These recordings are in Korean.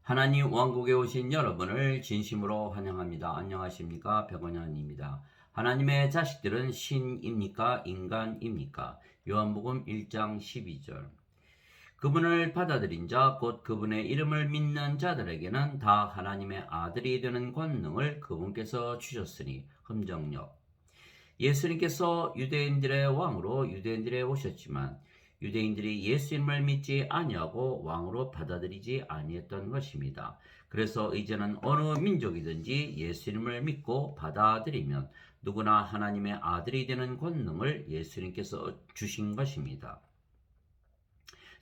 하나님 왕국에 오신 여러분을 진심으로 환영합니다. 안녕하십니까? 백원현입니다. 하나님의 자식들은 신입니까? 인간입니까? 요한복음 1장 12절. 그분을 받아들인 자, 곧 그분의 이름을 믿는 자들에게는 다 하나님의 아들이 되는 권능을 그분께서 주셨으니 흠정역. 예수님께서 유대인들의 왕으로 유대인들에 오셨지만 유대인들이 예수님을 믿지 아니하고 왕으로 받아들이지 아니했던 것입니다. 그래서 이제는 어느 민족이든지 예수님을 믿고 받아들이면 누구나 하나님의 아들이 되는 권능을 예수님께서 주신 것입니다.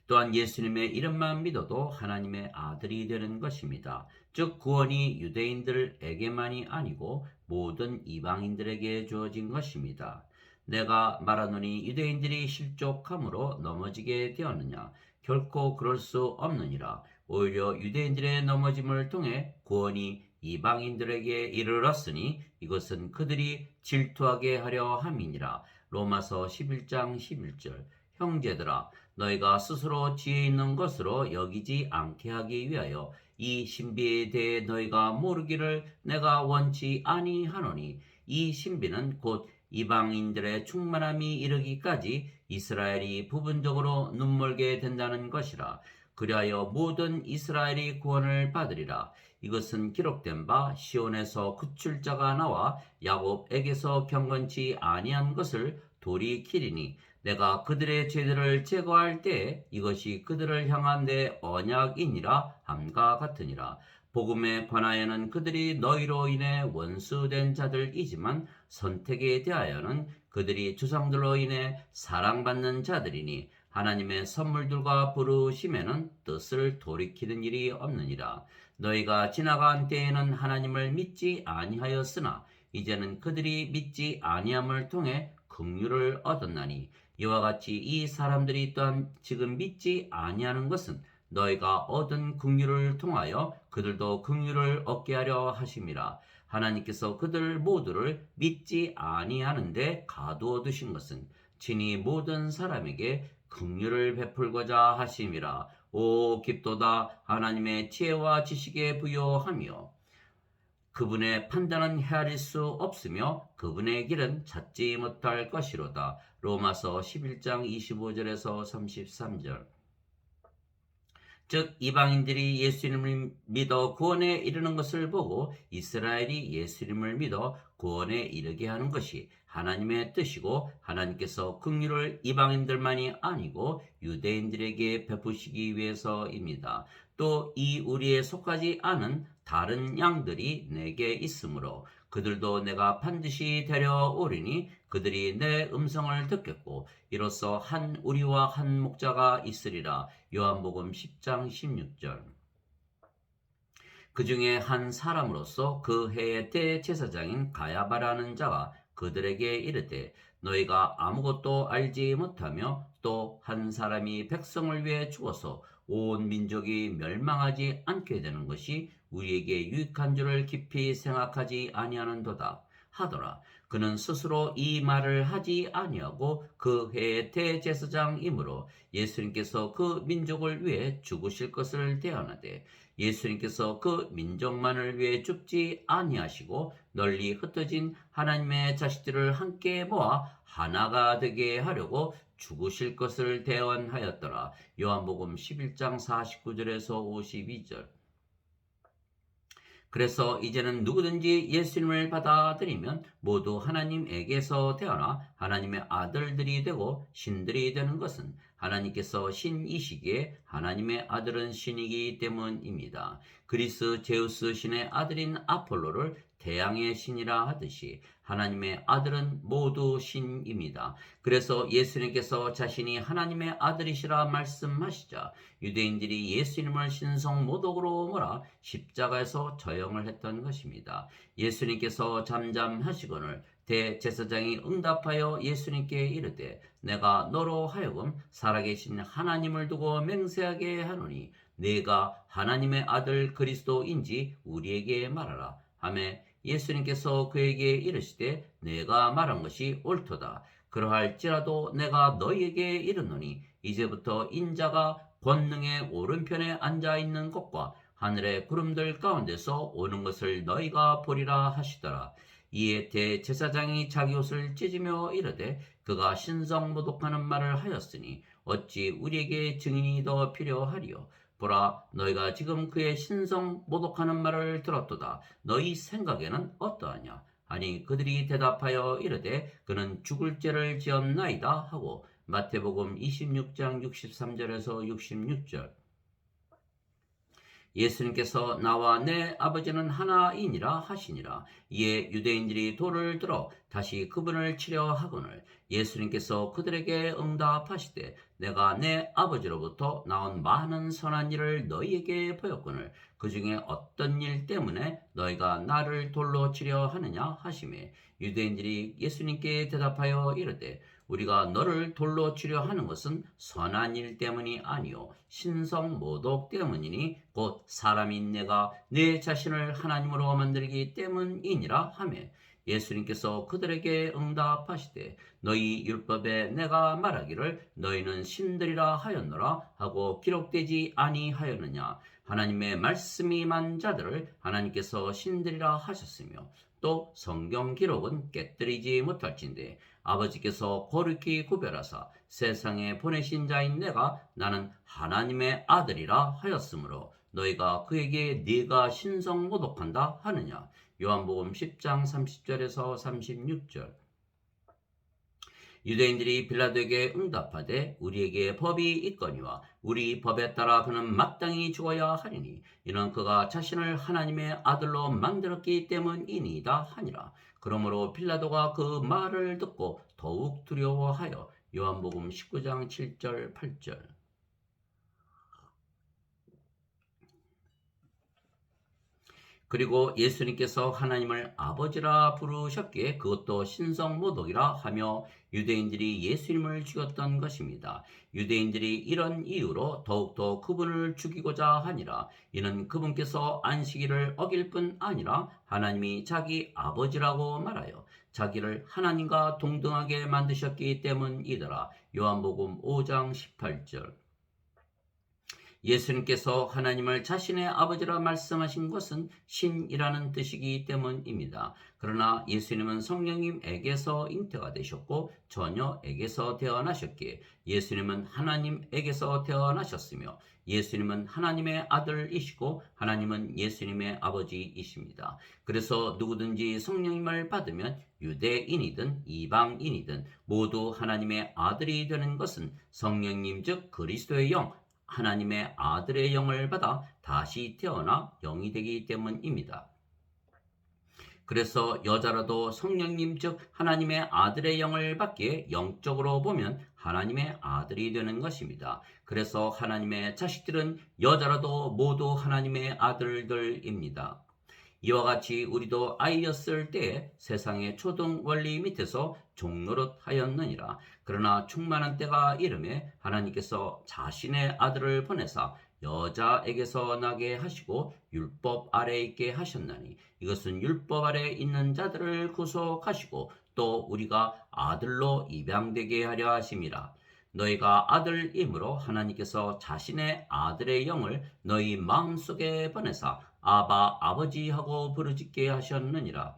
또한 예수님의 이름만 믿어도 하나님의 아들이 되는 것입니다. 즉 구원이 유대인들에게만이 아니고 모든 이방인들에게 주어진 것입니다. 내가 말하노니 유대인들이 실족함으로 넘어지게 되었느냐? 결코 그럴 수 없느니라. 오히려 유대인들의 넘어짐을 통해 구원이 이방인들에게 이르렀으니 이것은 그들이 질투하게 하려 함이니라. 로마서 11장 11절. 형제들아, 너희가 스스로 지혜 있는 것으로 여기지 않게 하기 위하여 이 신비에 대해 너희가 모르기를 내가 원치 아니하노니, 이 신비는 곧 이방인들의 충만함이 이르기까지 이스라엘이 부분적으로 눈멀게 된다는 것이라. 그리하여 모든 이스라엘이 구원을 받으리라. 이것은 기록된 바 시온에서 구출자가 나와 야곱에게서 경건치 아니한 것을 돌이키리니 내가 그들의 죄들을 제거할 때 이것이 그들을 향한 내 언약이니라 함과 같으니라. 복음에 관하여는 그들이 너희로 인해 원수된 자들이지만 선택에 대하여는 그들이 조상들로 인해 사랑받는 자들이니 하나님의 선물들과 부르심에는 뜻을 돌이키는 일이 없느니라. 너희가 지나간 때에는 하나님을 믿지 아니하였으나 이제는 그들이 믿지 아니함을 통해 긍휼을 얻었나니 이와 같이 이 사람들이 또한 지금 믿지 아니하는 것은 너희가 얻은 긍휼을 통하여 그들도 긍휼을 얻게 하려 하심이라. 하나님께서 그들 모두를 믿지 아니하는데 가두어 두신 것은 친히 모든 사람에게 긍휼을 베풀고자 하심이라. 오 깊도다. 하나님의 지혜와 지식에 부여하며 그분의 판단은 헤아릴 수 없으며 그분의 길은 찾지 못할 것이로다. 로마서 11장 25절에서 33절. 즉 이방인들이 예수님을 믿어 구원에 이르는 것을 보고 이스라엘이 예수님을 믿어 구원에 이르게 하는 것이 하나님의 뜻이고, 하나님께서 긍휼을 이방인들만이 아니고 유대인들에게 베푸시기 위해서입니다. 또 이 우리에 속하지 않은 다른 양들이 내게 있으므로 그들도 내가 반드시 데려오리니 그들이 내 음성을 듣겠고 이로써 한 우리와 한 목자가 있으리라. 요한복음 10장 16절. 그 중에 한 사람으로서 그 해의 대제사장인 가야바라는 자가 그들에게 이르되 너희가 아무것도 알지 못하며 또 한 사람이 백성을 위해 죽어서 온 민족이 멸망하지 않게 되는 것이 우리에게 유익한 줄을 깊이 생각하지 아니하는도다 하더라. 그는 스스로 이 말을 하지 아니하고 그 해의 대제사장이므로 예수님께서 그 민족을 위해 죽으실 것을 대언하되 예수님께서 그 민족만을 위해 죽지 아니하시고 널리 흩어진 하나님의 자식들을 함께 모아 하나가 되게 하려고 죽으실 것을 대언하였더라. 요한복음 11장 49절에서 52절. 그래서 이제는 누구든지 예수님을 받아들이면 모두 하나님에게서 태어나 하나님의 아들들이 되고 신들이 되는 것은 하나님께서 신이시기에 하나님의 아들은 신이기 때문입니다. 그리스 제우스 신의 아들인 아폴로를 태양의 신이라 하듯이 하나님의 아들은 모두 신입니다. 그래서 예수님께서 자신이 하나님의 아들이시라 말씀하시자 유대인들이 예수님을 신성 모독으로 몰아 십자가에서 저형을 했던 것입니다. 예수님께서 잠잠하시거늘 대제사장이 응답하여 예수님께 이르되 내가 너로 하여금 살아계신 하나님을 두고 맹세하게 하노니 네가 하나님의 아들 그리스도인지 우리에게 말하라 하매 예수님께서 그에게 이르시되 내가 말한 것이 옳도다. 그러할지라도 내가 너희에게 이르노니 이제부터 인자가 권능의 오른편에 앉아 있는 것과 하늘의 구름들 가운데서 오는 것을 너희가 보리라 하시더라. 이에 대제사장이 자기 옷을 찢으며 이르되 그가 신성모독하는 말을 하였으니 어찌 우리에게 증인이 더 필요하리요. 보라, 너희가 지금 그의 신성모독하는 말을 들었도다. 너희 생각에는 어떠하냐? 아니 그들이 대답하여 이르되 그는 죽을 죄를 지었나이다 하고 마태복음 26장 63절에서 66절. 예수님께서 나와 내 아버지는 하나이니라 하시니라. 이에 유대인들이 돌을 들어 다시 그분을 치려 하거늘 예수님께서 그들에게 응답하시되 내가 내 아버지로부터 나온 많은 선한 일을 너희에게 보였거늘 그 중에 어떤 일 때문에 너희가 나를 돌로 치려 하느냐 하시매 유대인들이 예수님께 대답하여 이르되 우리가 너를 돌로 치려 하는 것은 선한 일 때문이 아니요 신성 모독 때문이니 곧 사람인 내가 내 자신을 하나님으로 만들기 때문이니라 하매 예수님께서 그들에게 응답하시되 너희 율법에 내가 말하기를 너희는 신들이라 하였노라 하고 기록되지 아니하였느냐. 하나님의 말씀이 만 자들을 하나님께서 신들이라 하셨으며 또 성경 기록은 깨뜨리지 못할진대 아버지께서 거룩히 구별하사 세상에 보내신 자인 내가 나는 하나님의 아들이라 하였으므로 너희가 그에게 네가 신성 모독한다 하느냐. 요한복음 10장 30절에서 36절. 유대인들이 빌라도에게 응답하되 우리에게 법이 있거니와 우리 법에 따라 그는 마땅히 죽어야 하리니 이는 그가 자신을 하나님의 아들로 만들었기 때문이니이다 하니라. 그러므로 빌라도가 그 말을 듣고 더욱 두려워하여 요한복음 19장 7절 8절. 그리고 예수님께서 하나님을 아버지라 부르셨기에 그것도 신성모독이라 하며 유대인들이 예수님을 죽였던 것입니다. 유대인들이 이런 이유로 더욱더 그분을 죽이고자 하니라. 이는 그분께서 안식일을 어길 뿐 아니라 하나님이 자기 아버지라고 말하여 자기를 하나님과 동등하게 만드셨기 때문이더라. 요한복음 5장 18절. 예수님께서 하나님을 자신의 아버지라 말씀하신 것은 신이라는 뜻이기 때문입니다. 그러나 예수님은 성령님에게서 잉태가 되셨고 처녀에게서 태어나셨기에 예수님은 하나님에게서 태어나셨으며 예수님은 하나님의 아들이시고 하나님은 예수님의 아버지이십니다. 그래서 누구든지 성령님을 받으면 유대인이든 이방인이든 모두 하나님의 아들이 되는 것은 성령님 즉 그리스도의 영 하나님의 아들의 영을 받아 다시 태어나 영이 되기 때문입니다. 그래서 여자라도 성령님 즉 하나님의 아들의 영을 받기에 영적으로 보면 하나님의 아들이 되는 것입니다. 그래서 하나님의 자식들은 여자라도 모두 하나님의 아들들입니다. 이와 같이 우리도 아이였을 때에 세상의 초등 원리 밑에서 종노릇하였느니라. 그러나 충만한 때가 이르매 하나님께서 자신의 아들을 보내사 여자에게서 나게 하시고 율법 아래에 있게 하셨나니 이것은 율법 아래에 있는 자들을 구속하시고 또 우리가 아들로 입양되게 하려 하심이라. 너희가 아들이므로 하나님께서 자신의 아들의 영을 너희 마음속에 보내사 아바 아버지 하고 부르짖게 하셨느니라.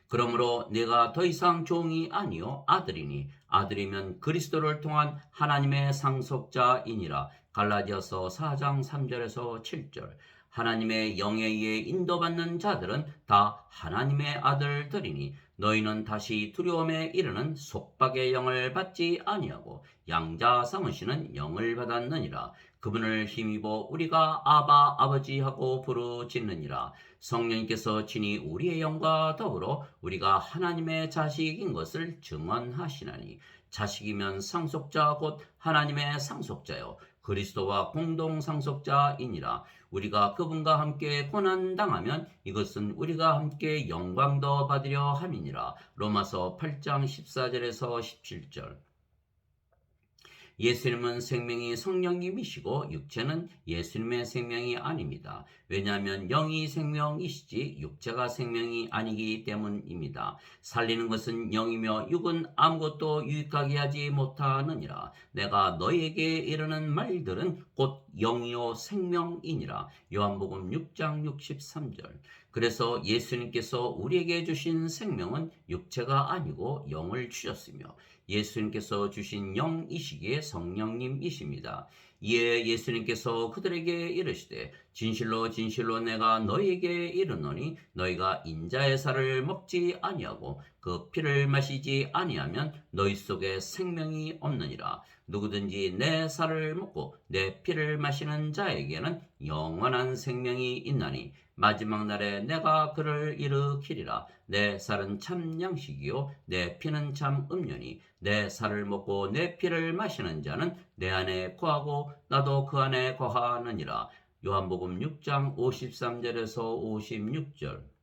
그러므로 내가 더 이상 종이 아니요 아들이니 아들이면 그리스도를 통한 하나님의 상속자이니라. 갈라디아서 4장 3절에서 7절. 하나님의 영에 의해 인도받는 자들은 다 하나님의 아들들이니 너희는 다시 두려움에 이르는 속박의 영을 받지 아니하고 양자 삼으시는 영을 받았느니라. 그분을 힘입어 우리가 아바 아버지 하고 부르짖느니라. 성령님께서 친히 우리의 영과 더불어 우리가 하나님의 자식인 것을 증언하시나니 자식이면 상속자 곧 하나님의 상속자요 그리스도와 공동 상속자이니라. 우리가 그분과 함께 고난당하면 이것은 우리가 함께 영광도 받으려 함이니라. 로마서 8장 14절에서 17절. 예수님은 생명이 성령님이시고 육체는 예수님의 생명이 아닙니다. 왜냐하면 영이 생명이시지 육체가 생명이 아니기 때문입니다. 살리는 것은 영이며 육은 아무것도 유익하게 하지 못하느니라. 내가 너희에게 이르는 말들은 곧 영이요 생명이니라. 요한복음 6장 63절. 그래서 예수님께서 우리에게 주신 생명은 육체가 아니고 영을 주셨으며 예수님께서 주신 영이시기에 성령님이십니다. 이에 예수님께서 그들에게 이르시되 진실로 진실로 내가 너희에게 이르노니 너희가 인자의 살을 먹지 아니하고 그 피를 마시지 아니하면 너희 속에 생명이 없느니라. 누구든지 내 살을 먹고 내 피를 마시는 자에게는 영원한 생명이 있나니 마지막 날에 내가 그를 일으키리라. 내 살은 참 양식이요 내 피는 참 음료니 내 살을 먹고 내 피를 마시는 자는 내 안에 거하고 나도 그 안에 거하느니라. 요한복음 6장 53절에서 56절.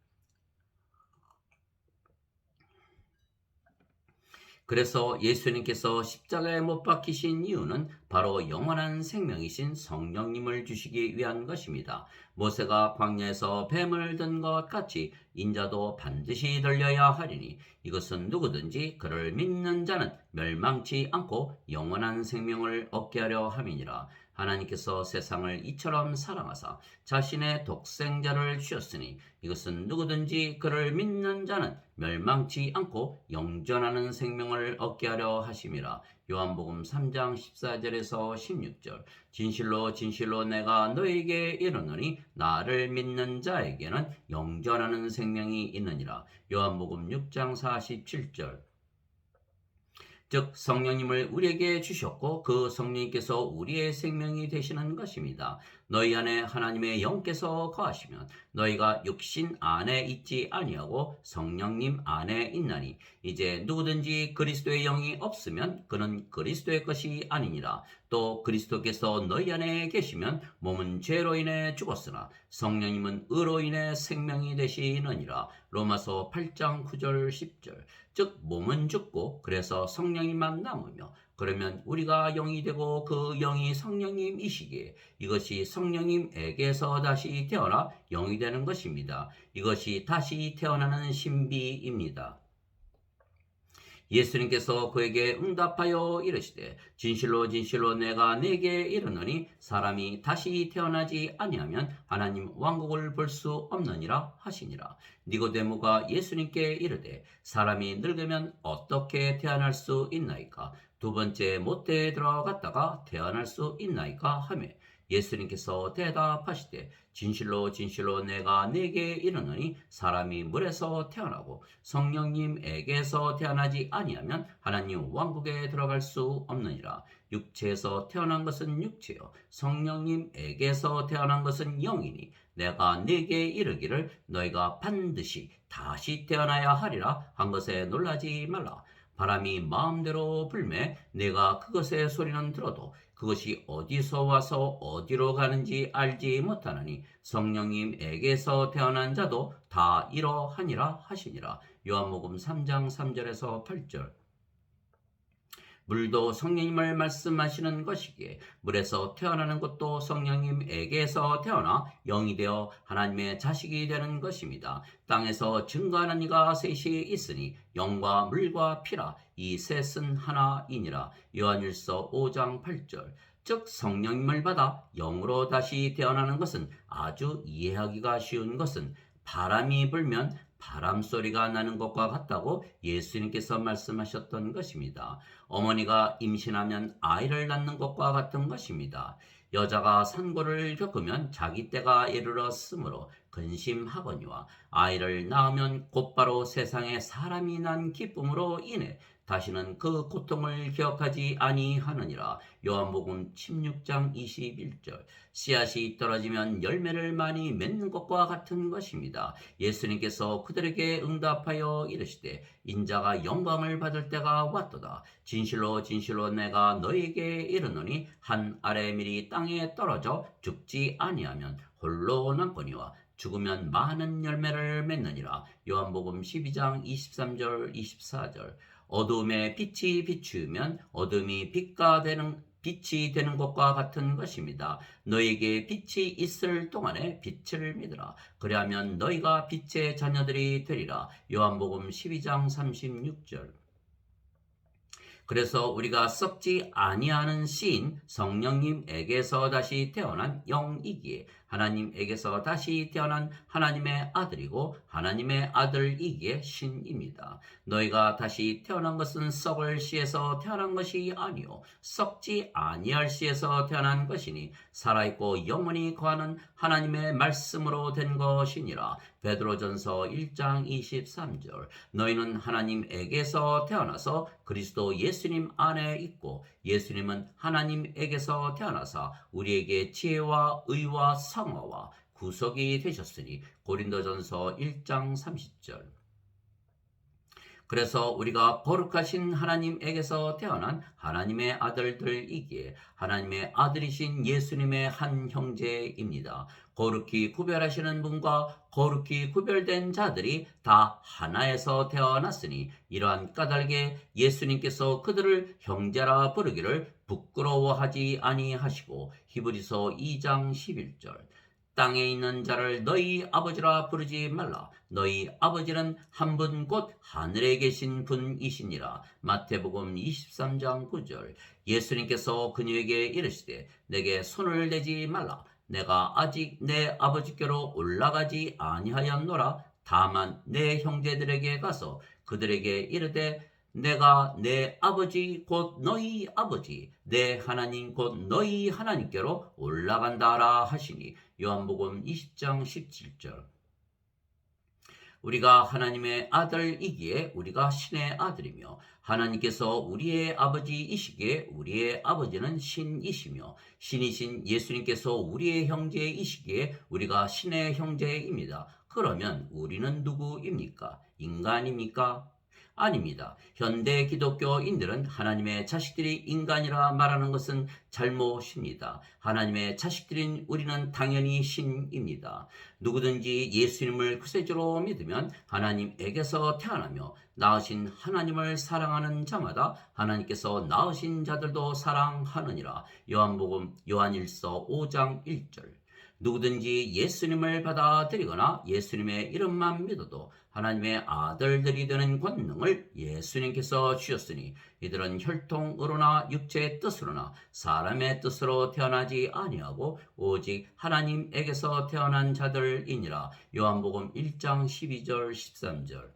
그래서 예수님께서 십자가에 못 박히신 이유는 바로 영원한 생명이신 성령님을 주시기 위한 것입니다. 모세가 광야에서 뱀을 든 것 같이 인자도 반드시 들려야 하리니 이것은 누구든지 그를 믿는 자는 멸망치 않고 영원한 생명을 얻게 하려 함이니라. 하나님께서 세상을 이처럼 사랑하사 자신의 독생자를 주셨으니 이것은 누구든지 그를 믿는 자는 멸망치 않고 영존하는 생명을 얻게 하려 하심이라. 요한복음 3장 14절에서 16절. 진실로 진실로 내가 너에게 이르노니 나를 믿는 자에게는 영존하는 생명이 있느니라. 요한복음 6장 47절. 즉 성령님을 우리에게 주셨고 그 성령님께서 우리의 생명이 되시는 것입니다. 너희 안에 하나님의 영께서 거하시면 너희가 육신 안에 있지 아니하고 성령님 안에 있나니 이제 누구든지 그리스도의 영이 없으면 그는 그리스도의 것이 아니니라. 또 그리스도께서 너희 안에 계시면 몸은 죄로 인해 죽었으나 성령님은 의로 인해 생명이 되시느니라. 로마서 8장 9절 10절. 즉 몸은 죽고 그래서 성령님만 남으며 그러면 우리가 영이 되고 그 영이 성령님이시기에 이것이 성령님에게서 다시 태어나 영이 되는 것입니다. 이것이 다시 태어나는 신비입니다. 예수님께서 그에게 응답하여 이르시되 진실로 진실로 내가 네게 이르노니 사람이 다시 태어나지 아니하면 하나님 왕국을 볼 수 없느니라 하시니라. 니고데모가 예수님께 이르되 사람이 늙으면 어떻게 태어날 수 있나이까? 두 번째 모태에 들어갔다가 태어날 수 있나이까 하며 예수님께서 대답하시되 진실로 진실로 내가 네게 이르노니 사람이 물에서 태어나고 성령님에게서 태어나지 아니하면 하나님 왕국에 들어갈 수 없느니라. 육체에서 태어난 것은 육체요 성령님에게서 태어난 것은 영이니 내가 네게 이르기를 너희가 반드시 다시 태어나야 하리라 한 것에 놀라지 말라. 바람이 마음대로 불매 내가 그것의 소리는 들어도 그것이 어디서 와서 어디로 가는지 알지 못하느니 성령님에게서 태어난 자도 다 이러하니라 하시니라. 요한복음 3장 3절에서 8절. 물도 성령님을 말씀하시는 것이기에 물에서 태어나는 것도 성령님에게서 태어나 영이 되어 하나님의 자식이 되는 것입니다. 땅에서 증거하는 이가 셋이 있으니 영과 물과 피라. 이 셋은 하나이니라. 요한일서 5장 8절. 즉 성령님을 받아 영으로 다시 태어나는 것은 아주 이해하기가 쉬운 것은 바람이 불면 바람 소리가 나는 것과 같다고 예수님께서 말씀하셨던 것입니다. 어머니가 임신하면 아이를 낳는 것과 같은 것입니다. 여자가 산고를 겪으면 자기 때가 이르렀으므로 근심하거니와 아이를 낳으면 곧바로 세상에 사람이 난 기쁨으로 인해 다시는 그 고통을 기억하지 아니하느니라. 요한복음 16장 21절. 씨앗이 떨어지면 열매를 많이 맺는 것과 같은 것입니다. 예수님께서 그들에게 응답하여 이르시되 인자가 영광을 받을 때가 왔도다. 진실로 진실로 내가 너희에게 이르노니 한 알의 밀이 땅에 떨어져 죽지 아니하면 홀로 남거니와 죽으면 많은 열매를 맺느니라. 요한복음 12장 23절 24절. 어둠에 빛이 비추면 어둠이 빛이 되는 것과 같은 것입니다. 너에게 빛이 있을 동안에 빛을 믿으라. 그리하면 너희가 빛의 자녀들이 되리라. 요한복음 12장 36절. 그래서 우리가 썩지 아니하는 씨인 성령님에게서 다시 태어난 영이기에 하나님에게서 다시 태어난 하나님의 아들이고 하나님의 아들이기에 신입니다. 너희가 다시 태어난 것은 썩을 씨에서 태어난 것이 아니요 썩지 아니할 씨에서 태어난 것이니 살아있고 영원히 거하는 하나님의 말씀으로 된 것이니라. 베드로전서 1장 23절. 너희는 하나님에게서 태어나서 그리스도 예수님 안에 있고 예수님은 하나님에게서 태어나사 우리에게 지혜와 의와 성화와 구속이 되셨으니 고린도전서 1장 30절. 그래서 우리가 거룩하신 하나님에게서 태어난 하나님의 아들들이기에 하나님의 아들이신 예수님의 한 형제입니다. 거룩히 구별하시는 분과 거룩히 구별된 자들이 다 하나에서 태어났으니 이러한 까닭에 예수님께서 그들을 형제라 부르기를 부끄러워하지 아니하시고 히브리서 2장 11절. 땅에 있는 자를 너희 아버지라 부르지 말라. 너희 아버지는 한 분 곧 하늘에 계신 분이시니라. 마태복음 23장 9절. 예수님께서 그녀에게 이르시되 내게 손을 대지 말라. 내가 아직 내 아버지께로 올라가지 아니하였노라. 다만 내 형제들에게 가서 그들에게 이르되 내가 내 아버지 곧 너희 아버지 내 하나님 곧 너희 하나님께로 올라간다라 하시니 요한복음 20장 17절. 우리가 하나님의 아들이기에 우리가 신의 아들이며 하나님께서 우리의 아버지이시기에 우리의 아버지는 신이시며 신이신 예수님께서 우리의 형제이시기에 우리가 신의 형제입니다. 그러면 우리는 누구입니까? 인간입니까? 아닙니다. 현대 기독교인들은 하나님의 자식들이 인간이라 말하는 것은 잘못입니다. 하나님의 자식들인 우리는 당연히 신입니다. 누구든지 예수님을 구세주로 믿으면 하나님에게서 태어나며 낳으신 하나님을 사랑하는 자마다 하나님께서 낳으신 자들도 사랑하느니라. 요한일서 5장 1절. 누구든지 예수님을 받아들이거나 예수님의 이름만 믿어도 하나님의 아들들이 되는 권능을 예수님께서 주셨으니 이들은 혈통으로나 육체의 뜻으로나 사람의 뜻으로 태어나지 아니하고 오직 하나님에게서 태어난 자들이니라. 요한복음 1장 12절 13절.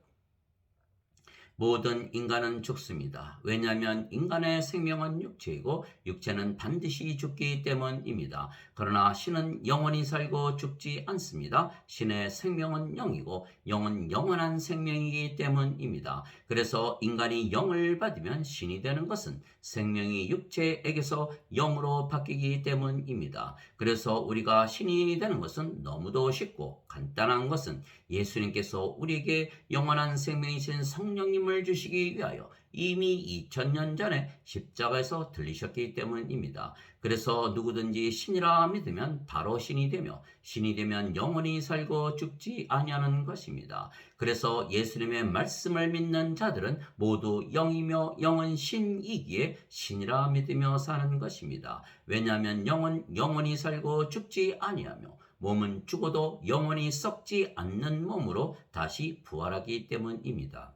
모든 인간은 죽습니다. 왜냐하면 인간의 생명은 육체이고 육체는 반드시 죽기 때문입니다. 그러나 신은 영원히 살고 죽지 않습니다. 신의 생명은 영이고 영은 영원한 생명이기 때문입니다. 그래서 인간이 영을 받으면 신이 되는 것은 생명이 육체에게서 영으로 바뀌기 때문입니다. 그래서 우리가 신이 되는 것은 너무도 쉽고 간단한 것은 예수님께서 우리에게 영원한 생명이신 성령님을 주시기 위하여 이미 2000년 전에 십자가에서 들리셨기 때문입니다. 그래서 누구든지 신이라 믿으면 바로 신이 되며 신이 되면 영원히 살고 죽지 아니하는 것입니다. 그래서 예수님의 말씀을 믿는 자들은 모두 영이며 영은 신이기에 신이라 믿으며 사는 것입니다. 왜냐하면 영은 영원히 살고 죽지 아니하며 몸은 죽어도 영원히 썩지 않는 몸으로 다시 부활하기 때문입니다.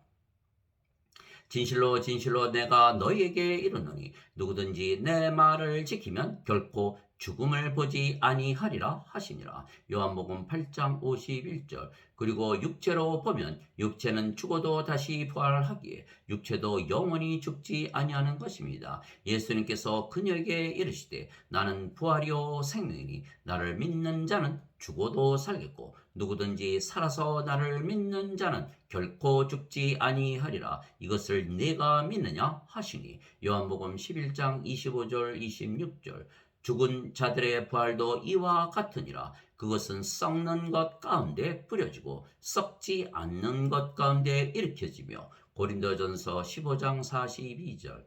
진실로 진실로 내가 너희에게 이르노니 누구든지 내 말을 지키면 결코 죽음을 보지 아니하리라 하시니라. 요한복음 8장 51절. 그리고 육체로 보면 육체는 죽어도 다시 부활하기에 육체도 영원히 죽지 아니하는 것입니다. 예수님께서 그녀에게 이르시되 나는 부활이요 생명이니 나를 믿는 자는 죽어도 살겠고 누구든지 살아서 나를 믿는 자는 결코 죽지 아니하리라. 이것을 네가 믿느냐 하시니 요한복음 11장 25절 26절. 죽은 자들의 부활도 이와 같으니라. 그것은 썩는 것 가운데 뿌려지고 썩지 않는 것 가운데 일으켜지며 고린도전서 15장 42절.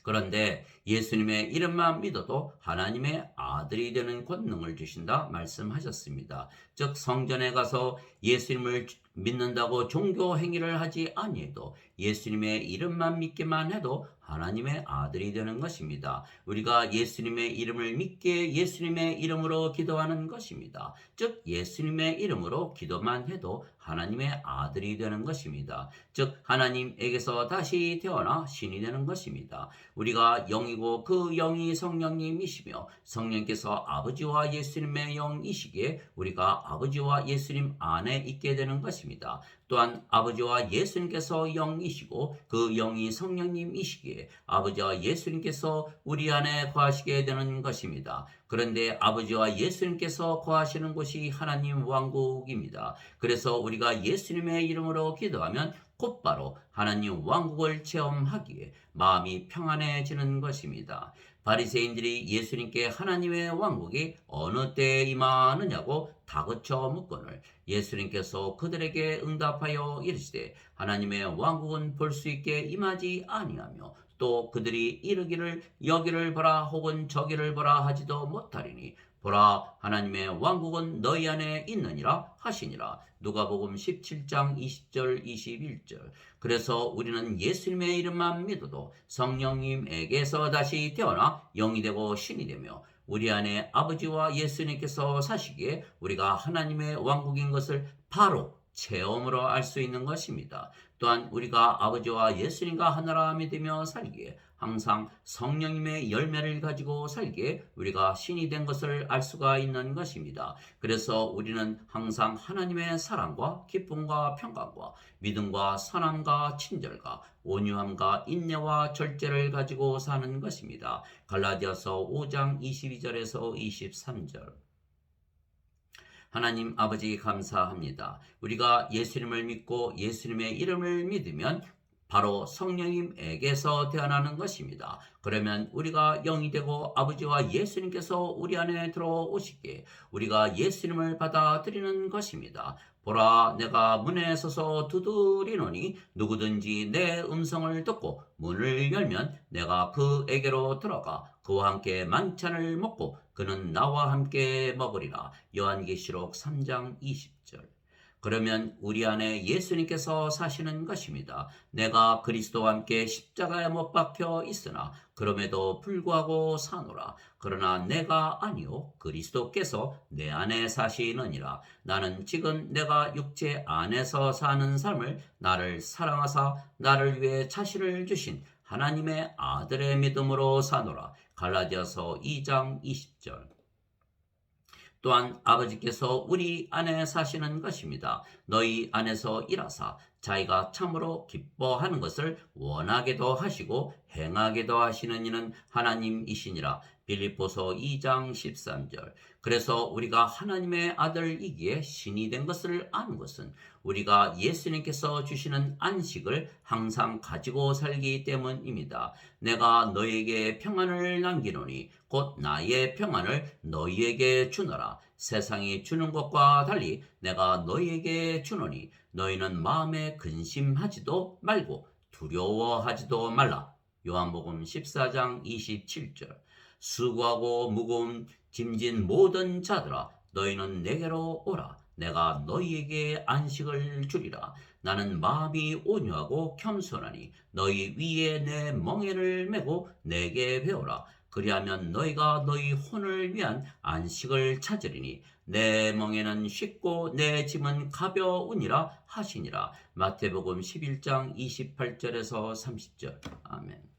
그런데 예수님의 이름만 믿어도 하나님의 아들이 되는 권능을 주신다 말씀하셨습니다. 즉 성전에 가서 예수님을 믿는다고 종교 행위를 하지 아니해도 예수님의 이름만 믿기만 해도 하나님의 아들이 되는 것입니다. 우리가 예수님의 이름을 믿기에 예수님의 이름으로 기도하는 것입니다. 즉 예수님의 이름으로 기도만 해도 하나님의 아들이 되는 것입니다. 즉 하나님에게서 다시 태어나 신이 되는 것입니다. 우리가 영이고 그 영이 성령님이시며 성령께서 아버지와 예수님의 영이시기에 우리가 아버지와 예수님 안에 있게 되는 것입니다. 또한 아버지와 예수님께서 영이시고 그 영이 성령님이시기에 아버지와 예수님께서 우리 안에 거하시게 되는 것입니다. 그런데 아버지와 예수님께서 거하시는 곳이 하나님 왕국입니다. 그래서 우리가 예수님의 이름으로 기도하면 곧바로 하나님 왕국을 체험하기에 마음이 평안해지는 것입니다. 바리새인들이 예수님께 하나님의 왕국이 어느 때에 임하느냐고 다그쳐 묻거늘 예수님께서 그들에게 응답하여 이르시되 하나님의 왕국은 볼 수 있게 임하지 아니하며 또 그들이 이르기를 여기를 보라 혹은 저기를 보라 하지도 못하리니 보라 하나님의 왕국은 너희 안에 있느니라 하시니라. 누가복음 17장 20절 21절. 그래서 우리는 예수님의 이름만 믿어도 성령님에게서 다시 태어나 영이 되고 신이 되며 우리 안에 아버지와 예수님께서 사시기에 우리가 하나님의 왕국인 것을 바로 체험으로 알 수 있는 것입니다. 또한 우리가 아버지와 예수님과 하나라 믿으며 살기에 항상 성령님의 열매를 가지고 살기에 우리가 신이 된 것을 알 수가 있는 것입니다. 그래서 우리는 항상 하나님의 사랑과 기쁨과 평강과 믿음과 선함과 친절과 온유함과 인내와 절제를 가지고 사는 것입니다. 갈라디아서 5장 22절에서 23절. 하나님 아버지 감사합니다. 우리가 예수님을 믿고 예수님의 이름을 믿으면 바로 성령님에게서 태어나는 것입니다. 그러면 우리가 영이 되고 아버지와 예수님께서 우리 안에 들어오시기에 우리가 예수님을 받아들이는 것입니다. 보라 내가 문에 서서 두드리노니 누구든지 내 음성을 듣고 문을 열면 내가 그에게로 들어가 그와 함께 만찬을 먹고 그는 나와 함께 먹으리라. 요한계시록 3장 20절. 그러면 우리 안에 예수님께서 사시는 것입니다. 내가 그리스도와 함께 십자가에 못 박혀 있으나 그럼에도 불구하고 사노라. 그러나 내가 아니요 그리스도께서 내 안에 사시느니라. 나는 지금 내가 육체 안에서 사는 삶을 나를 사랑하사 나를 위해 자신을 주신 하나님의 아들의 믿음으로 사노라. 갈라디아서 2장 20절. 또한 아버지께서 우리 안에 사시는 것입니다. 너희 안에서 일하사 자기가 참으로 기뻐하는 것을 원하게도 하시고 행하게도 하시는 이는 하나님이시니라. 빌립보서 2장 13절. 그래서 우리가 하나님의 아들이기에 신이 된 것을 아는 것은 우리가 예수님께서 주시는 안식을 항상 가지고 살기 때문입니다. 내가 너에게 평안을 남기노니 곧 나의 평안을 너희에게 주노라. 세상이 주는 것과 달리 내가 너희에게 주노니 너희는 마음에 근심하지도 말고 두려워하지도 말라. 요한복음 14장 27절. 수고하고 무거운 짐진 모든 자들아 너희는 내게로 오라. 내가 너희에게 안식을 주리라. 나는 마음이 온유하고 겸손하니 너희 위에 내 멍에를 메고 내게 배우라. 그리하면 너희가 너희 혼을 위한 안식을 찾으리니 내 멍에는 쉽고 내 짐은 가벼우니라 하시니라. 마태복음 11장 28절에서 30절. 아멘.